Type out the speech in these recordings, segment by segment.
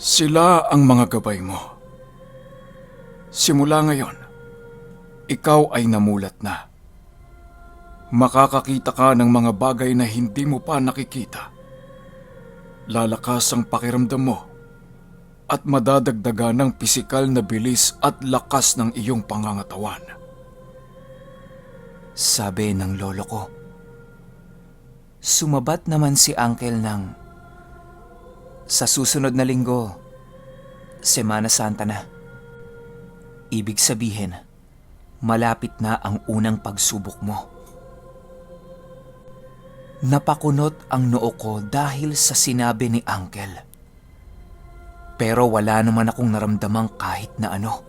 Sila ang mga gabay mo. Simula ngayon, ikaw ay namulat na. Makakakita ka ng mga bagay na hindi mo pa nakikita. Lalakas ang pakiramdam mo at madadagdagan ng pisikal na bilis at lakas ng iyong pangangatawan. Sabi ng lolo ko. Sumabat naman si Uncle ng, sa susunod na linggo, Semana Santa na. Ibig sabihin, malapit na ang unang pagsubok mo. Napakunot ang noo ko dahil sa sinabi ni Uncle. Pero wala naman akong naramdamang kahit na ano.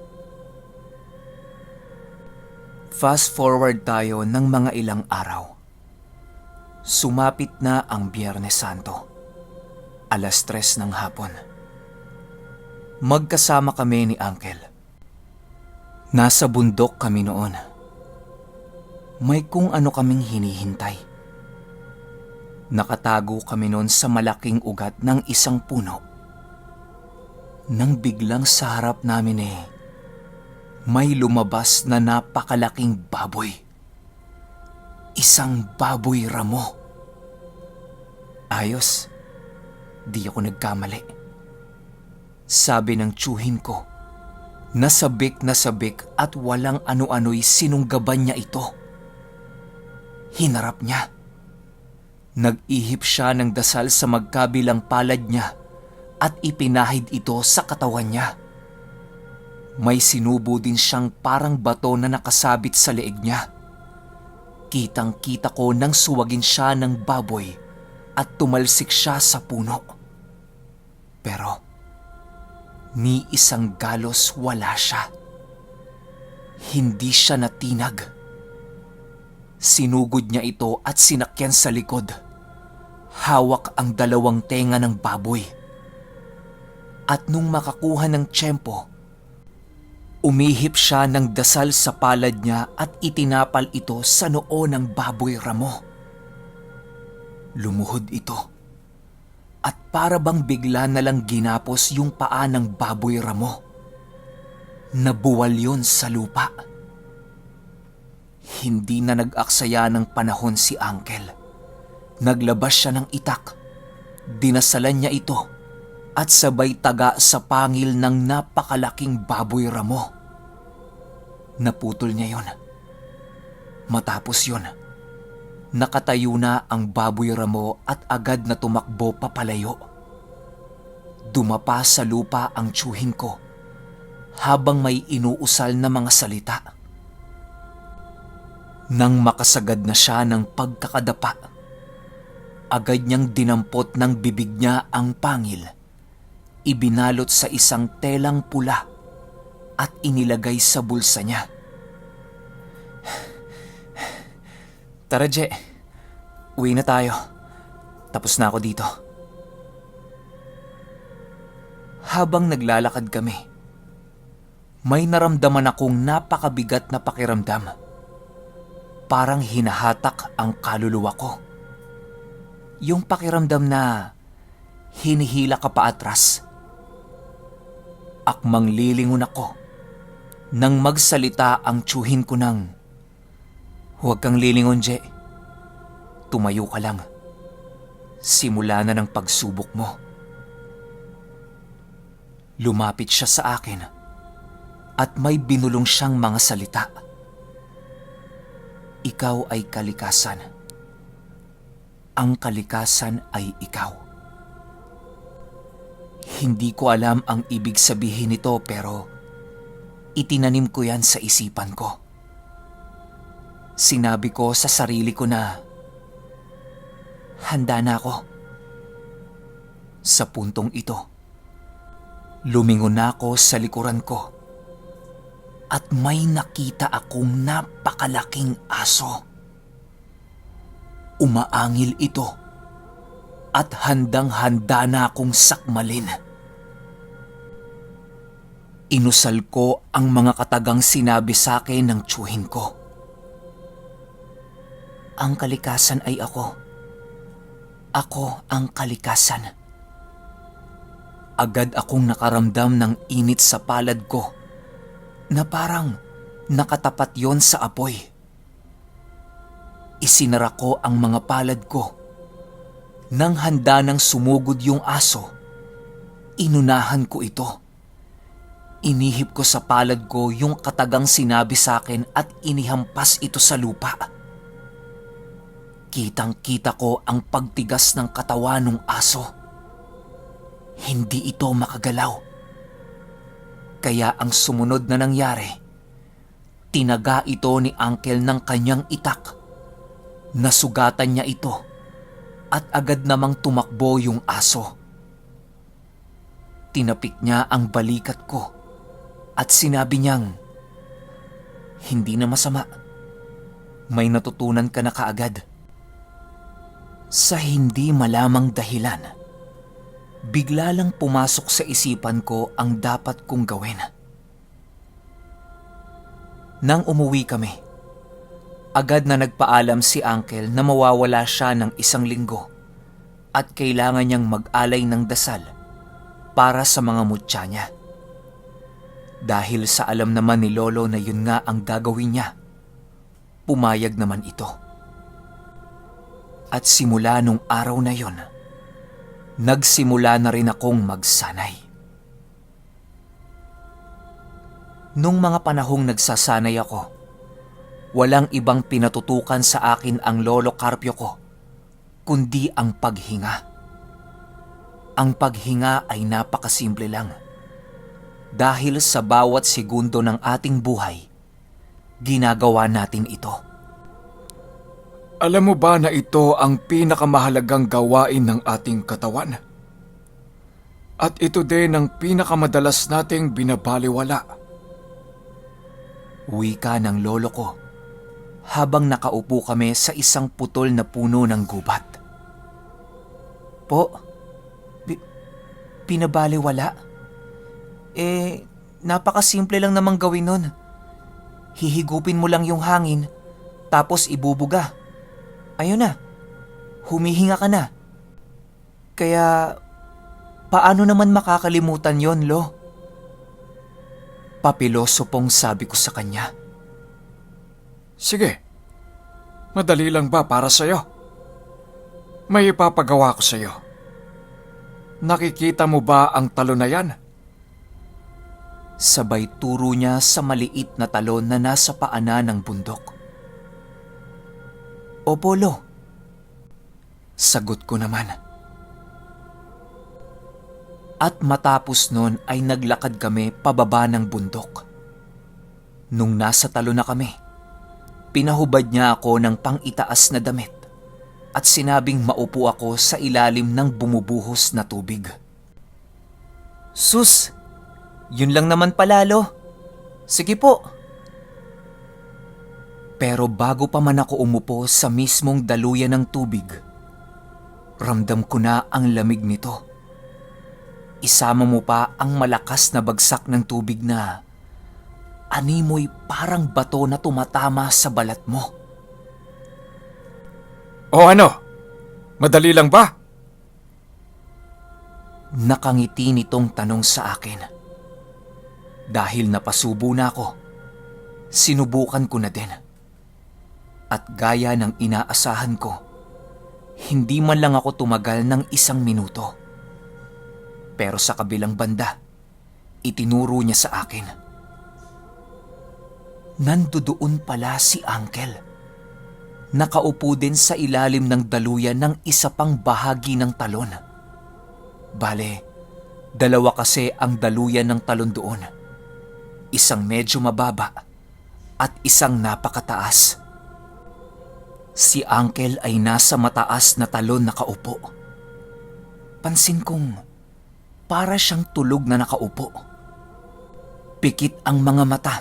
Fast forward tayo ng mga ilang araw. Sumapit na ang Biyernes Santo. 3:00 ng hapon. Magkasama kami ni Uncle. Nasa bundok kami noon. May kung ano kaming hinihintay. Nakatago kami noon sa malaking ugat ng isang puno. Nang biglang sa harap namin may lumabas na napakalaking baboy. Isang baboy ramo. Ayos, di ako nagkamali. Sabi ng tiyuhin ko, nasabik at walang ano-ano'y sinunggaban niya ito. Hinarap niya. Nag-ihip siya ng dasal sa magkabilang palad niya at ipinahid ito sa katawan niya. May sinubo din siyang parang bato na nakasabit sa leeg niya. Kitang-kita ko nang suwagin siya ng baboy at tumalsik siya sa puno. Pero ni isang galos wala siya. Hindi siya natinag. Sinugod niya ito at sinakyan sa likod. Hawak ang 2 tenga ng baboy. At nung makakuha ng tiyempo, umihip siya ng dasal sa palad niya at itinapal ito sa noo ng baboy ramo. Lumuhod ito at para bang bigla na lang ginapos yung paa ng baboy ramo. Nabuwal yun sa lupa. Hindi na nag-aksaya ng panahon si Uncle. Naglabas siya ng itak. Dinasalan niya ito at sabay taga sa pangil ng napakalaking baboy ramo. Naputol niya yon. Matapos yon, nakatayo na ang baboy ramo at agad na tumakbo papalayo. Dumapa sa lupa ang tiyuhin ko habang may inuusal na mga salita. Nang makasagad na siya ng pagkakadapa, agad niyang dinampot ng bibig niya ang pangil, ibinalot sa isang telang pula at inilagay sa bulsa niya. Tara, Je. Uwi na tayo. Tapos na ako dito. Habang naglalakad kami, may naramdaman akong napakabigat na pakiramdam. Parang hinahatak ang kaluluwa ko. Yung pakiramdam na hinihila ka pa atras. Akmang lilingon ako nang magsalita ang tiyuhin ko ng, "Huwag kang lilingon, Je. Tumayo ka lang. Simula na ng pagsubok mo." Lumapit siya sa akin at may binulong siyang mga salita. Ikaw ay kalikasan. Ang kalikasan ay ikaw. Hindi ko alam ang ibig sabihin nito pero itinanim ko yan sa isipan ko. Sinabi ko sa sarili ko na handa na ako. Sa puntong ito, lumingon na ako sa likuran ko at may nakita akong napakalaking aso. Umaangil ito at handang-handa na akong sakmalin. Inusal ko ang mga katagang sinabi sa akin ng tiyuhin ko. Ang kalikasan ay ako. Ako ang kalikasan. Agad akong nakaramdam ng init sa palad ko na parang nakatapat yon sa apoy. Isinara ko ang mga palad ko. Nang handa nang sumugod yung aso, inunahan ko ito. Inihip ko sa palad ko yung katagang sinabi sa akin at inihampas ito sa lupa. Kitang-kita ko ang pagtigas ng katawan ng aso. Hindi ito makagalaw. Kaya ang sumunod na nangyari, tinaga ito ni Uncle ng kanyang itak. Nasugatan niya ito at agad namang tumakbo yung aso. Tinapik niya ang balikat ko at sinabi niyang, "Hindi na masama. May natutunan ka na kaagad." Sa hindi malamang dahilan, bigla lang pumasok sa isipan ko ang dapat kong gawin. Nang umuwi kami, agad na nagpaalam si Uncle na mawawala siya ng 1 linggo at kailangan niyang mag-alay ng dasal para sa mga mutya niya. Dahil sa alam naman ni Lolo na yun nga ang gagawin niya, pumayag naman ito. At simula nung araw na yun, nagsimula na rin akong magsanay. Nung mga panahong nagsasanay ako, walang ibang pinatutukan sa akin ang Lolo Carpio ko, kundi ang paghinga. Ang paghinga ay napakasimple lang. Dahil sa bawat segundo ng ating buhay, ginagawa natin ito. Alam mo ba na ito ang pinakamahalagang gawain ng ating katawan? At ito din ang pinakamadalas nating binabaliwala. Wika ng lolo ko habang nakaupo kami sa isang putol na puno ng gubat. Po, pinabaliwala? Napakasimple lang namang gawin nun. Hihigupin mo lang yung hangin, tapos ibubuga. Ayun na, humihinga ka na. Kaya, paano naman makakalimutan yon, Lo? Papiloso pong sabi ko sa kanya. Sige, madali lang ba para sa'yo? May ipapagawa ko sa'yo. Nakikita mo ba ang talon na yan? Sabay turo niya sa maliit na talon na nasa paanan ng bundok. Opo, Lo. Sagot ko naman. At matapos nun ay naglakad kami pababa ng bundok. Nung nasa talon na kami, pinahubad niya ako ng pang-itaas na damit at sinabing maupo ako sa ilalim ng bumubuhos na tubig. Sus! Yun lang naman pala, Lo. Sige po. Pero bago pa man ako umupo sa mismong daluyan ng tubig, ramdam ko na ang lamig nito. Isama mo pa ang malakas na bagsak ng tubig na animoy parang bato na tumatama sa balat mo. O ano? Madali lang ba? Nakangiti nitong tanong sa akin. Dahil napasubo na ako, sinubukan ko na din. At gaya ng inaasahan ko, hindi man lang ako tumagal ng 1 minuto. Pero sa kabilang banda, itinuro niya sa akin. Nandoon pala si Uncle. Nakaupo din sa ilalim ng daluyan ng isa pang bahagi ng talon. Bale, 2 kasi ang daluyan ng talon doon. Isang medyo mababa at isang napakataas. Si Uncle ay nasa mataas na talon nakaupo. Pansin kong para siyang tulog na nakaupo. Pikit ang mga mata.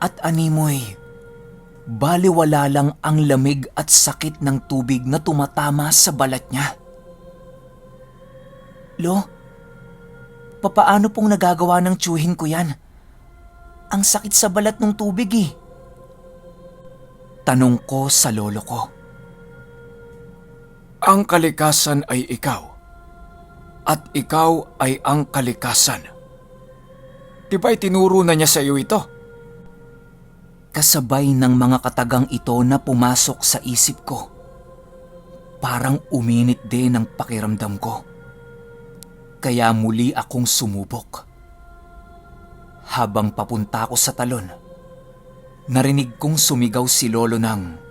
At animoy, baliwala lang ang lamig at sakit ng tubig na tumatama sa balat niya. Lo, papaano pong nagagawa ng tiyuhin ko yan? Ang sakit sa balat ng tubig eh. Tanong ko sa lolo ko. Ang kalikasan ay ikaw. at ikaw ay ang kalikasan. Di ba'y tinuro na niya sa iyo ito? Kasabay ng mga katagang ito na pumasok sa isip ko, parang uminit din ang pakiramdam ko. Kaya muli akong sumubok. Habang papunta ko sa talon, narinig kong sumigaw si Lolo ng,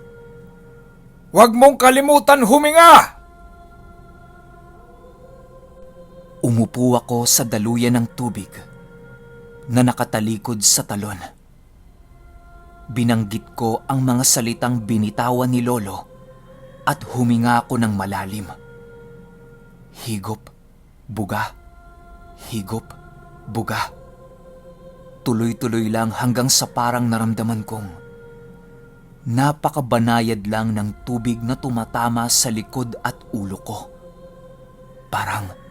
Huwag mong kalimutan huminga! Umupo ako sa daluyan ng tubig na nakatalikod sa talon. Binanggit ko ang mga salitang binitawan ni Lolo at huminga ako ng malalim. Higop, buga, higop, buga. Tuloy-tuloy lang hanggang sa parang naramdaman kong napakabanayad lang ng tubig na tumatama sa likod at ulo ko. Parang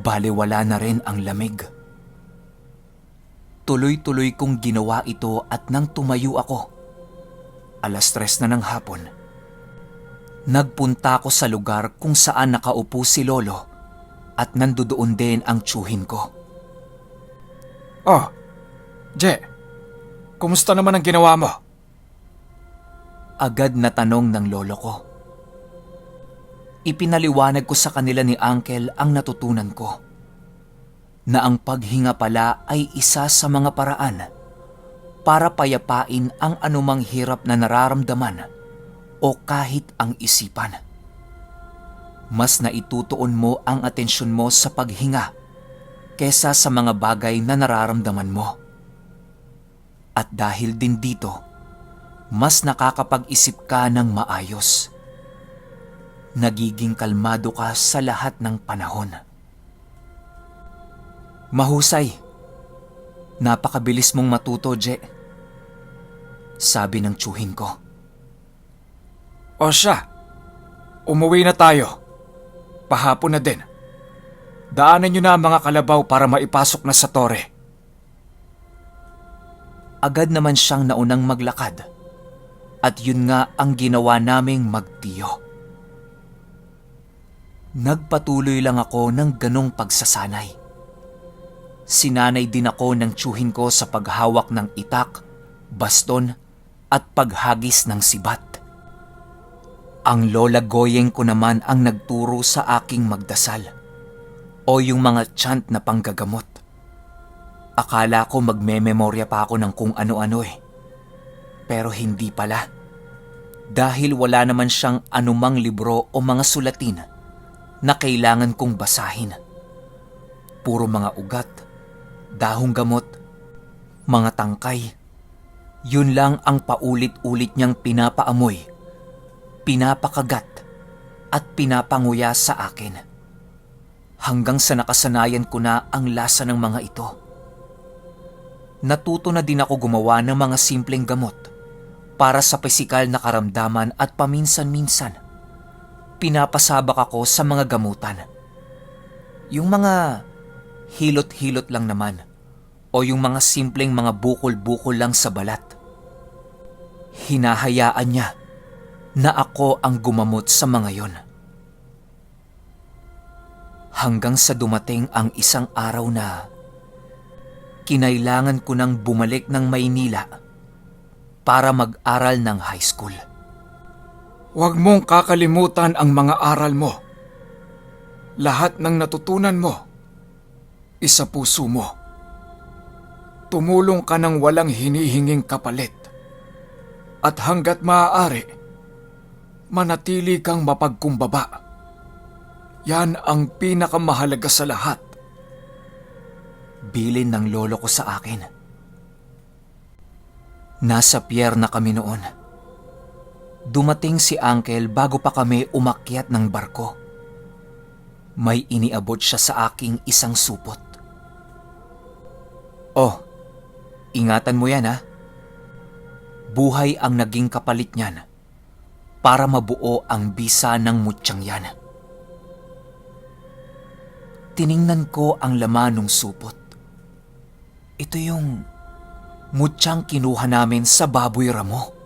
balewala na rin ang lamig. Tuloy-tuloy kong ginawa ito at nang tumayo ako, 3:00 na ng hapon, nagpunta ako sa lugar kung saan nakaupo si Lolo at nandoon din ang tiyuhin ko. Oh, Je, kumusta naman ang ginawa mo? Agad na tanong ng lolo ko. Ipinaliwanag ko sa kanila ni Uncle ang natutunan ko, na ang paghinga pala ay isa sa mga paraan para payapain ang anumang hirap na nararamdaman o kahit ang isipan. Mas naitutuon mo ang atensyon mo sa paghinga kesa sa mga bagay na nararamdaman mo. At dahil din dito, mas nakakapag-isip ka ng maayos. Nagiging kalmado ka sa lahat ng panahon. Mahusay. Napakabilis mong matuto, Je. Sabi ng tiyuhin ko. O siya, umuwi na tayo. Pahapon na din. Daanan niyo na ang mga kalabaw para maipasok na sa tore. Agad naman siyang naunang maglakad. At yun nga ang ginawa naming magtiyo. Nagpatuloy lang ako ng ganong pagsasanay. Sinanay din ako ng tiyuhin ko sa paghawak ng itak, baston at paghagis ng sibat. Ang lola Goyeng ko naman ang nagturo sa aking magdasal o yung mga chant na panggagamot. Akala ko magmememorya pa ako ng kung ano-ano eh. Pero hindi pala. Dahil wala naman siyang anumang libro o mga sulatin na kailangan kong basahin. Puro mga ugat, dahong gamot, mga tangkay. Yun lang ang paulit-ulit niyang pinapaamoy, pinapakagat at pinapanguya sa akin. Hanggang sa nakasanayan ko na ang lasa ng mga ito. Natuto na din ako gumawa ng mga simpleng gamot para sa pisikal na karamdaman at paminsan-minsan pinapasabak ako sa mga gamutan. Yung mga hilot-hilot lang naman o yung mga simpleng mga bukol-bukol lang sa balat. Hinahayaan niya na ako ang gumamot sa mga yon. Hanggang sa dumating ang isang araw na kinailangan ko nang bumalik ng Maynila para mag-aral ng high school. Huwag mong kakalimutan ang mga aral mo. Lahat ng natutunan mo, isa puso mo. Tumulong ka ng walang hinihinging kapalit. At hanggat maaari, manatili kang mapagkumbaba. Yan ang pinakamahalaga sa lahat. Bilin ng lolo ko sa akin. Nasa pier na kami noon. Dumating si Uncle bago pa kami umakyat ng barko. May iniabot siya sa aking isang supot. Oh, ingatan mo yan ha. Buhay ang naging kapalit niyan para mabuo ang bisa ng mutyang yan. Tiningnan ko ang laman ng supot. Ito yung mutyang kinuha namin sa baboy ramo.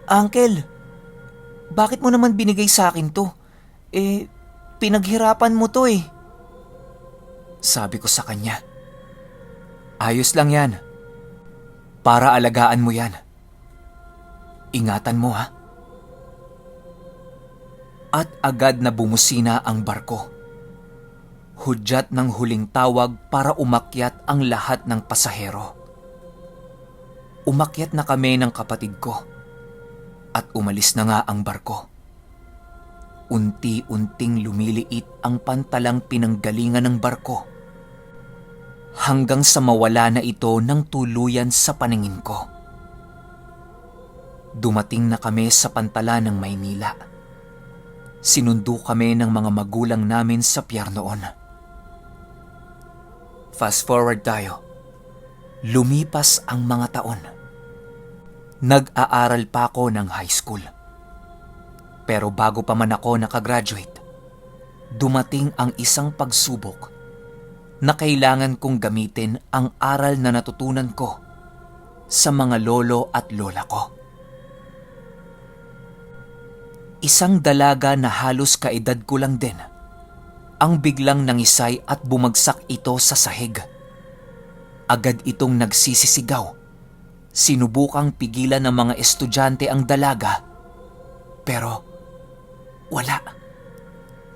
Uncle, bakit mo naman binigay sa akin to? Pinaghirapan mo to eh. Sabi ko sa kanya. Ayos lang yan. Para alagaan mo yan. Ingatan mo ha. At agad na bumusina ang barko. Hudyat ng huling tawag para umakyat ang lahat ng pasahero. Umakyat na kami ng kapatid ko at umalis na nga ang barko. Unti-unting lumiliit ang pantalang pinanggalingan ng barko hanggang sa mawala na ito ng tuluyan sa paningin ko. Dumating na kami sa pantala ng Maynila. Sinundo kami ng mga magulang namin sa pier noon. Fast forward tayo. Lumipas ang mga taon. Nag-aaral pa ako ng high school. Pero bago pa man ako nakagraduate, dumating ang isang pagsubok na kailangan kong gamitin ang aral na natutunan ko sa mga lolo at lola ko. Isang dalaga na halos kaedad ko lang din ang biglang nangisay at bumagsak ito sa sahig. Agad itong nagsisisigaw. Sinubukang pigilan ng mga estudyante ang dalaga, pero wala.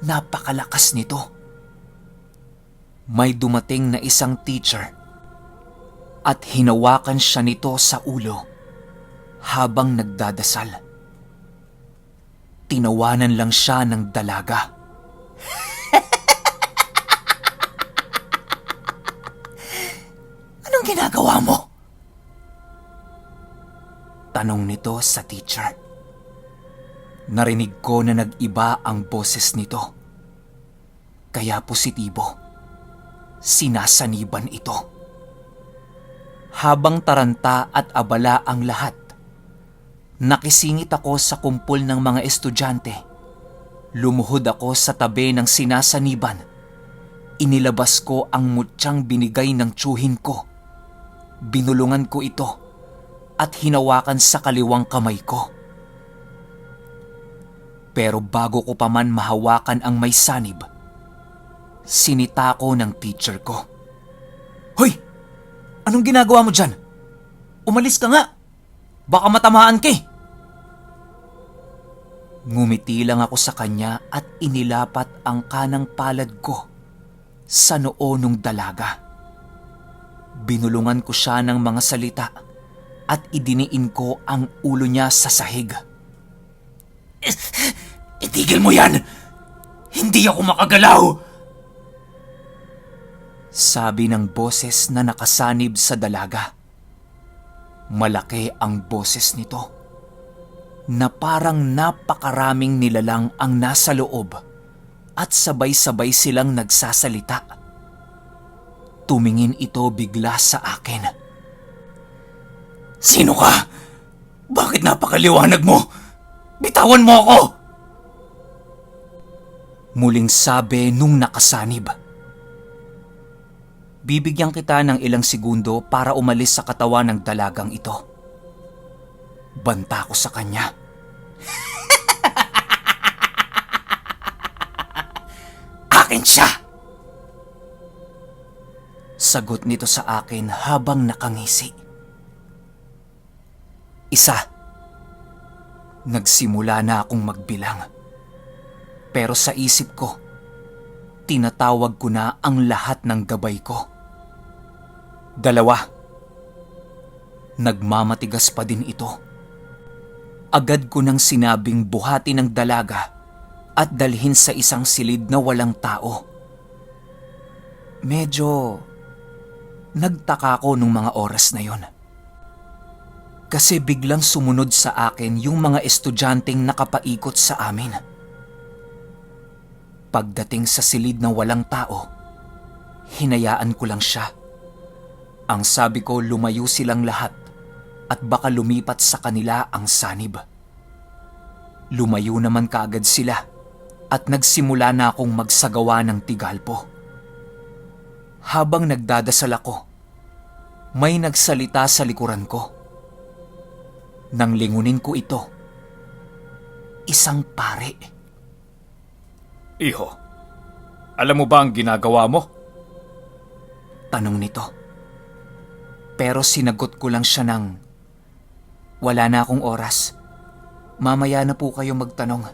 Napakalakas nito. May dumating na isang teacher at hinawakan siya nito sa ulo habang nagdadasal. Tinawanan lang siya ng dalaga. Anong ginagawa mo? Tanong nito sa teacher. Narinig ko na nag-iba ang boses nito. Kaya positibo. Sinasaniban ito. Habang taranta at abala ang lahat, nakisingit ako sa kumpol ng mga estudyante. Lumuhod ako sa tabi ng sinasaniban. Inilabas ko ang mutyang binigay ng tiyuhin ko. Binulungan ko ito at hinawakan sa kaliwang kamay ko. Pero bago ko pa man mahawakan ang may sanib, sinita ko ng teacher ko. Hoy! Anong ginagawa mo dyan? Umalis ka nga! Baka matamaan ka eh! Ngumiti lang ako sa kanya at inilapat ang kanang palad ko sa noo nung dalaga. Binulungan ko siya ng mga salita at idiniin ko ang ulo niya sa sahig. Itigil mo yan! Hindi ako makagalaw! Sabi ng boses na nakasanib sa dalaga. Malaki ang boses nito, na parang napakaraming nilalang ang nasa loob at sabay-sabay silang nagsasalita. Tumingin ito bigla sa akin. Sino ka? Bakit napakaliwanag mo? Bitawan mo ako! Muling sabi nung nakasanib. Bibigyan kita ng ilang segundo para umalis sa katawan ng dalagang ito. Banta ko sa kanya. Akin siya! Sagot nito sa akin habang nakangisi. Isa. Nagsimula na akong magbilang. Pero sa isip ko, tinatawag ko na ang lahat ng gabay ko. Dalawa. Nagmamatigas pa din ito. Agad ko nang sinabing buhati ng dalaga at dalhin sa isang silid na walang tao. Medyo nagtaka ko nung mga oras na yon. Kasi biglang sumunod sa akin yung mga estudyanteng nakapaikot sa amin. Pagdating sa silid na walang tao, hinayaan ko lang siya. Ang sabi ko, lumayo silang lahat at baka lumipat sa kanila ang sanib. Lumayo naman kaagad sila at nagsimula na akong magsagawa ng tigalpo. Habang nagdadasal ako, may nagsalita sa likuran ko. Nang lingunin ko ito, isang pare. Iho, Alam mo ba ang ginagawa mo? Tanong nito. Pero sinagot ko lang siya ng, wala na akong oras. Mamaya na po kayo magtanong.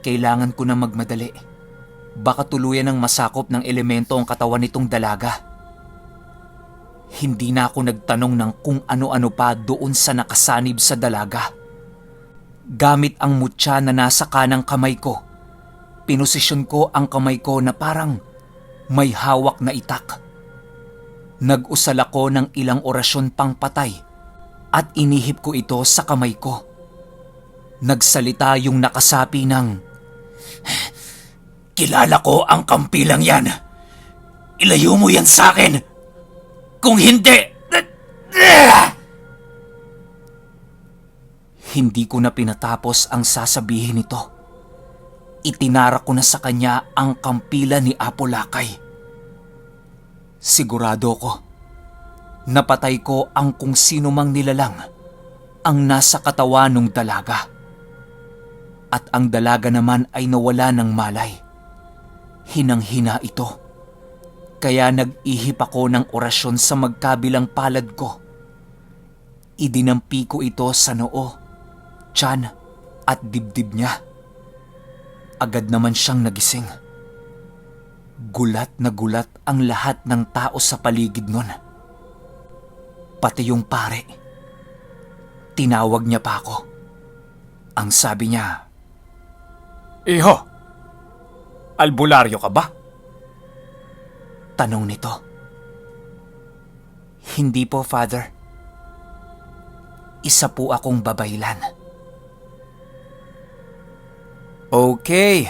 Kailangan ko na magmadali. Baka tuluyan ng masakop ng elemento ang katawan nitong dalaga. Hindi na ako nagtanong ng kung ano-ano pa doon sa nakasanib sa dalaga. Gamit ang mutya na nasa kanang kamay ko, pinosisyon ko ang kamay ko na parang may hawak na itak. Nag-usal ako ng ilang orasyon pang patay at inihip ko ito sa kamay ko. Nagsalita yung nakasapi ng, "Kilala ko ang kampilang yan. Ilayo mo yan sa akin. Kung hindi..." Hindi ko na pinatapos ang sasabihin nito. Itinara ko na sa kanya ang kampila ni Apo Lakay. Sigurado ko, napatay ko ang kung sino mang nilalang ang nasa katawan ng dalaga. At ang dalaga naman ay nawala ng malay. Hinang-hina ito. Kaya nag-ihip ako ng orasyon sa magkabilang palad ko. Idinampi ko ito sa noo, tiyan at dibdib niya. Agad naman siyang nagising. Gulat na gulat ang lahat ng tao sa paligid nun. Pati yung pare. Tinawag niya pa ako. Ang sabi niya, Iho, albularyo ka ba? tanong nito. Hindi po, Father. Isa po akong babaylan. Okay,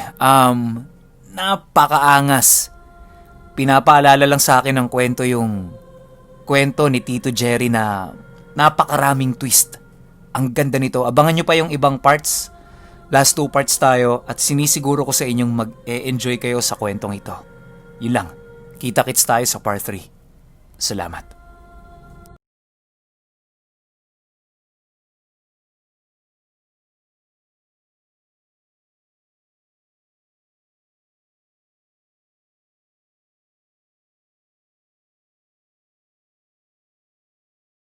napakaangas. Pinapaalala lang sa akin ng kwento yung kwento ni Tito Jerry na napakaraming twist. Ang ganda nito. Abangan nyo pa yung ibang parts. Last 2 parts tayo at sinisiguro ko sa inyong mag-e-enjoy kayo sa kwentong ito. Yun lang. Kita-kits tayo sa part 3. Salamat.